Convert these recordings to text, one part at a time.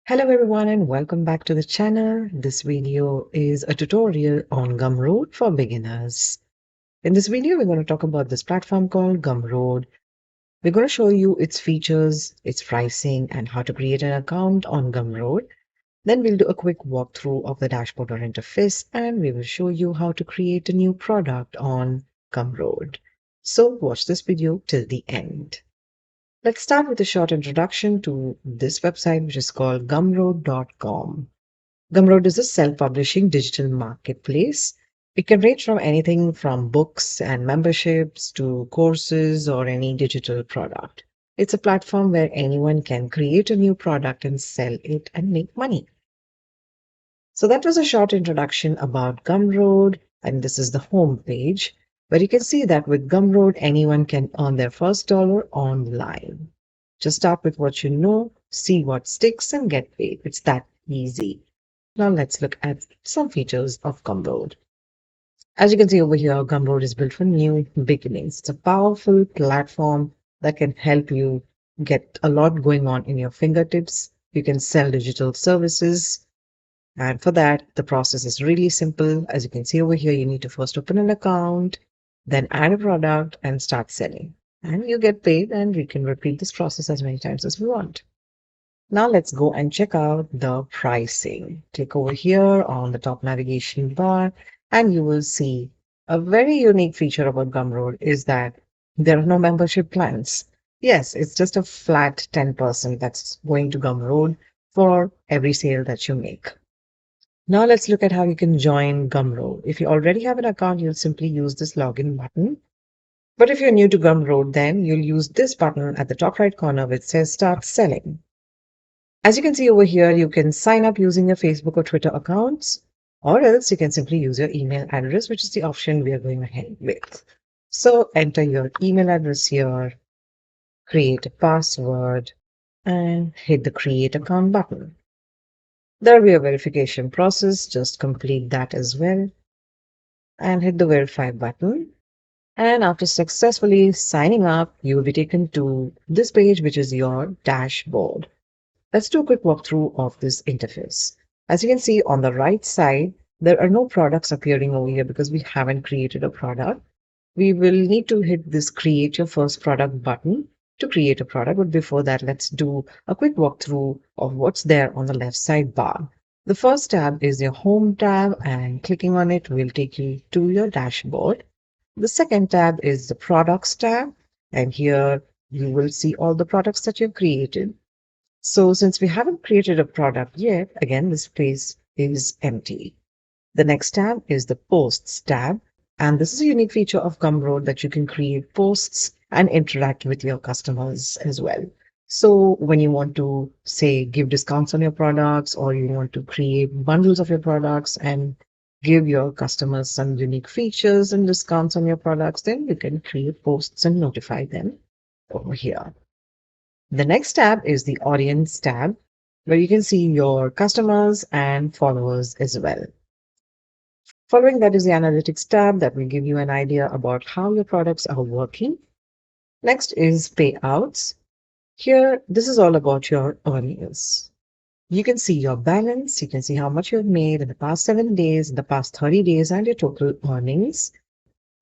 Hello everyone and welcome back to the channel. This video is a tutorial on Gumroad for beginners. In this video, we're going to talk about this platform called Gumroad. We're going to show you its features, its pricing, and how to create an account on Gumroad. Then we'll do a quick walkthrough of the dashboard or interface, and we will show you how to create a new product on Gumroad. So watch this video till the end. Let's start with a short introduction to this website, which is called gumroad.com. Gumroad is a self-publishing digital marketplace. It can range from anything from books and memberships to courses or any digital product. It's a platform where anyone can create a new product and sell it and make money. So that was a short introduction about Gumroad, and this is the home page, where you can see that with Gumroad, anyone can earn their first dollar online. Just start with what you know, see what sticks, and get paid. It's that easy. Now let's look at some features of Gumroad. As you can see over here, Gumroad is built for new beginnings. It's a powerful platform that can help you get a lot going on in your fingertips. You can sell digital services, and for that, the process is really simple. As you can see over here, you need to first open an account, then add a product and start selling. And you get paid, and we can repeat this process as many times as we want. Now let's go and check out the pricing. Click over here on the top navigation bar, and you will see a very unique feature about Gumroad is that there are no membership plans. Yes, it's just a flat 10% that's going to Gumroad for every sale that you make. Now let's look at how you can join Gumroad. If you already have an account, you'll simply use this login button. But if you're new to Gumroad, then you'll use this button at the top right corner which says Start Selling. As you can see over here, you can sign up using your Facebook or Twitter accounts, or else you can simply use your email address, which is the option we are going ahead with. So enter your email address here, create a password, and hit the Create Account button. There will be a verification process, just complete that as well, and hit the Verify button. And after successfully signing up, you will be taken to this page, which is your dashboard. Let's do a quick walkthrough of this interface. As you can see on the right side, there are no products appearing over here because we haven't created a product. We will need to hit this Create Your First Product button to create a product. But before that, let's do a quick walkthrough of what's there on the left side bar. The first tab is your Home tab, and clicking on it will take you to your dashboard. The second tab is the Products tab, and here you will see all the products that you've created. So since we haven't created a product yet, again, this space is empty. The next tab is the Posts tab, and this is a unique feature of Gumroad that you can create posts and interact with your customers as well. So when you want to, say, give discounts on your products, or you want to create bundles of your products and give your customers some unique features and discounts on your products, then you can create posts and notify them over here. The next tab is the Audience tab, where you can see your customers and followers as well. Following that is the Analytics tab that will give you an idea about how your products are working. Next is Payouts. Here, this is all about your earnings. You can see your balance, you can see how much you've made in the past 7 days, in the past 30 days, and your total earnings.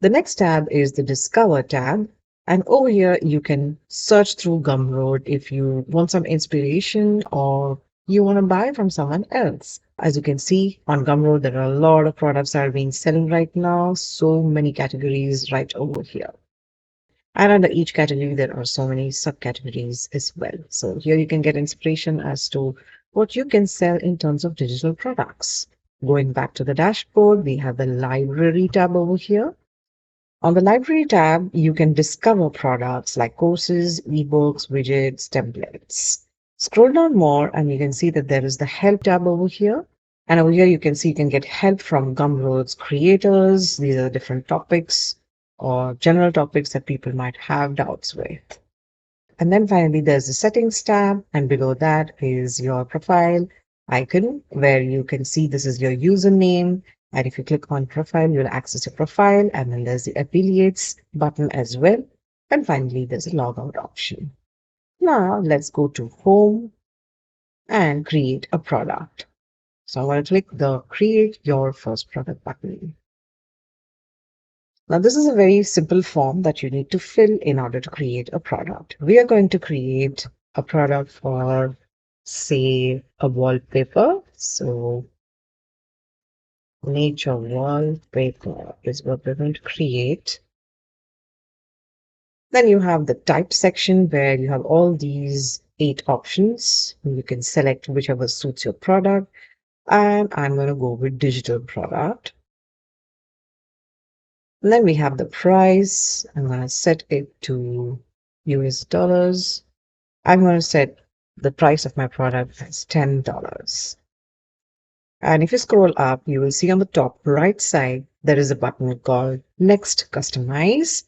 The next tab is the Discover tab. And over here, you can search through Gumroad if you want some inspiration or you want to buy from someone else. As you can see on Gumroad, there are a lot of products that are being selling right now. So many categories right over here. And under each category, there are so many subcategories as well. So here you can get inspiration as to what you can sell in terms of digital products. Going back to the dashboard, we have the Library tab over here. On the Library tab, you can discover products like courses, ebooks, widgets, templates. Scroll down more and you can see that there is the Help tab over here. And over here, you can see you can get help from Gumroad's creators. These are different topics or general topics that people might have doubts with. And then finally, there's the Settings tab. And below that is your profile icon, where you can see this is your username. And if you click on profile, you'll access your profile. And then there's the affiliates button as well. And finally, there's a logout option. Now let's go to home. and create a product. So I'm going to click the create your first product button. Now, this is a very simple form that you need to fill in order to create a product. We are going to create a product for, say, a wallpaper. So nature wallpaper is what we're going to create. Then you have the type section where you have all these 8 options. You can select whichever suits your product. And I'm going to go with digital product. And then we have the price. I'm going to set it to US dollars. I'm going to set the price of my product as $10. And if you scroll up, you will see on the top right side, there is a button called Next Customize.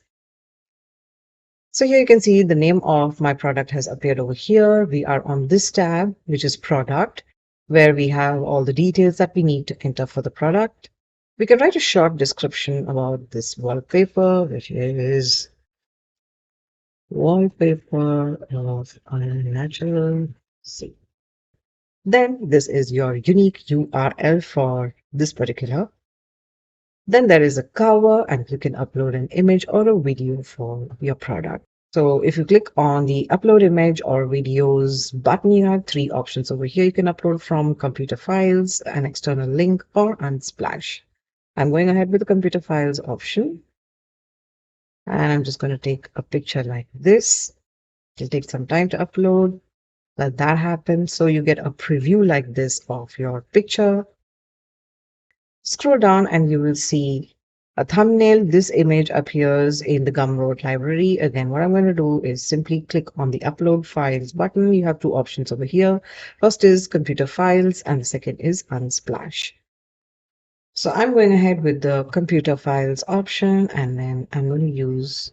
So here you can see the name of my product has appeared over here. We are on this tab, which is product, where we have all the details that we need to enter for the product. We can write a short description about this wallpaper, which is wallpaper of a natural sea. Then this is your unique URL for this particular. Then there is a cover and you can upload an image or a video for your product. So if you click on the upload image or videos button, you have 3 options over here. You can upload from computer files, an external link, or Unsplash. I'm going ahead with the computer files option. And I'm just going to take a picture like this. It'll take some time to upload. Let that happen. So you get a preview like this of your picture. Scroll down and you will see a thumbnail. This image appears in the Gumroad library. Again, what I'm going to do is simply click on the upload files button. You have 2 options over here. First is computer files and the second is Unsplash. So I'm going ahead with the computer files option and then I'm going to use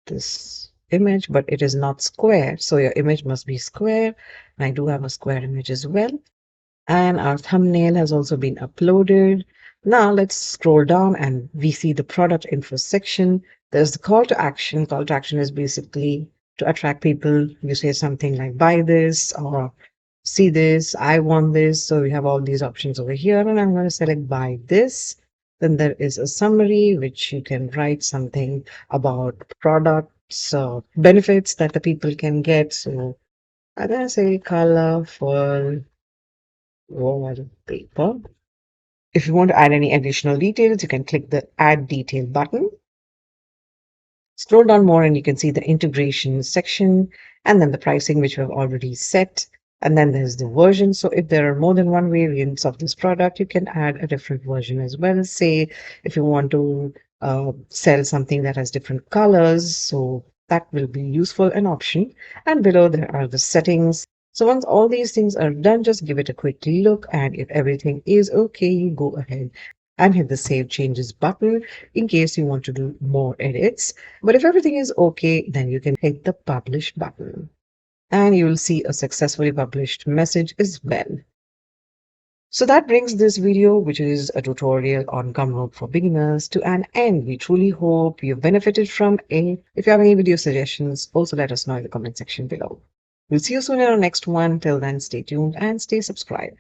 this image, but it is not square. So your image must be square. And I do have a square image as well. And our thumbnail has also been uploaded. Now let's scroll down and we see the product info section. There's the call to action. Call to action is basically to attract people. You say something like buy this or see this, I want this. So we have all these options over here and I'm going to select buy this. Then there is a summary which you can write something about products, benefits that the people can get. So I'm going to say colorful wallpaper. If you want to add any additional details, you can click the add detail button. Scroll down more and you can see the integration section and then the pricing, which we have already set. And then there's the version. So if there are more than one variants of this product, you can add a different version as well. Say if you want to sell something that has different colors, so that will be useful an option. And below there are the settings. So once all these things are done, just give it a quick look. And if everything is okay, you go ahead and hit the Save Changes button in case you want to do more edits. But if everything is okay, then you can hit the Publish button. And you will see a successfully published message as well. So that brings this video, which is a tutorial on Gumroad for beginners, to an end. We truly hope you benefited from it. If you have any video suggestions, also let us know in the comment section below. We'll see you soon in our next one. Till then, stay tuned and stay subscribed.